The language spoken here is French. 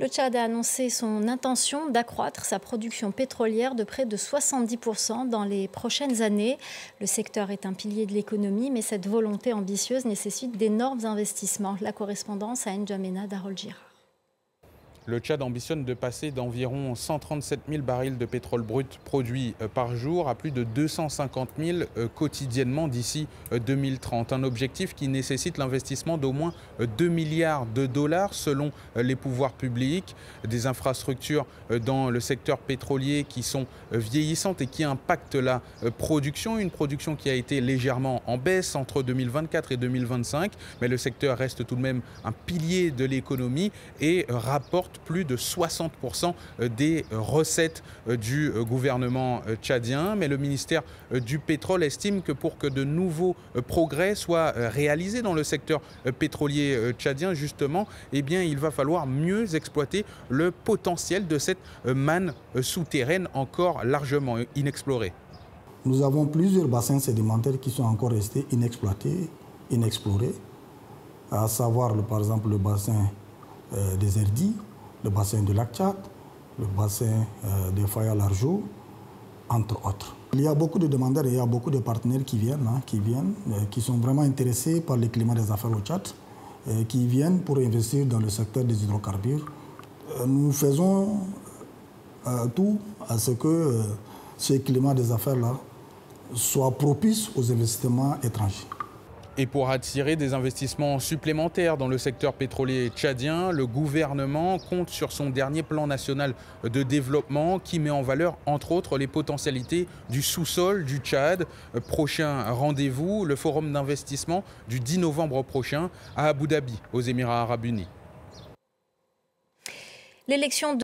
Le Tchad a annoncé son intention d'accroître sa production pétrolière de près de 70% dans les prochaines années. Le secteur est un pilier de l'économie, mais cette volonté ambitieuse nécessite d'énormes investissements. La correspondance à N'Djamena d'Harold Girard. Le Tchad ambitionne de passer d'environ 137 000 barils de pétrole brut produits par jour à plus de 250 000 quotidiennement d'ici 2030. Un objectif qui nécessite l'investissement d'au moins 2 milliards de dollars selon les pouvoirs publics. Des infrastructures dans le secteur pétrolier qui sont vieillissantes et qui impactent la production. Une production qui a été légèrement en baisse entre 2024 et 2025. Mais le secteur reste tout de même un pilier de l'économie et rapporte plus de 60% des recettes du gouvernement tchadien. Mais le ministère du pétrole estime que pour que de nouveaux progrès soient réalisés dans le secteur pétrolier tchadien, justement, eh bien, il va falloir mieux exploiter le potentiel de cette manne souterraine encore largement inexplorée. Nous avons plusieurs bassins sédimentaires qui sont encore restés inexploités, inexplorés, à savoir par exemple le bassin des Erdi, le bassin du lac Tchad, le bassin de Faya-Largeau, entre autres. Il y a beaucoup de demandeurs et il y a beaucoup de partenaires qui qui sont vraiment intéressés par le climat des affaires au Tchad, qui viennent pour investir dans le secteur des hydrocarbures. Nous faisons tout à ce que ce climat des affaires-là soit propice aux investissements étrangers. Et pour attirer des investissements supplémentaires dans le secteur pétrolier tchadien, le gouvernement compte sur son dernier plan national de développement qui met en valeur, entre autres, les potentialités du sous-sol du Tchad. Prochain rendez-vous, le forum d'investissement du 10 novembre prochain à Abu Dhabi, aux Émirats arabes unis. L'élection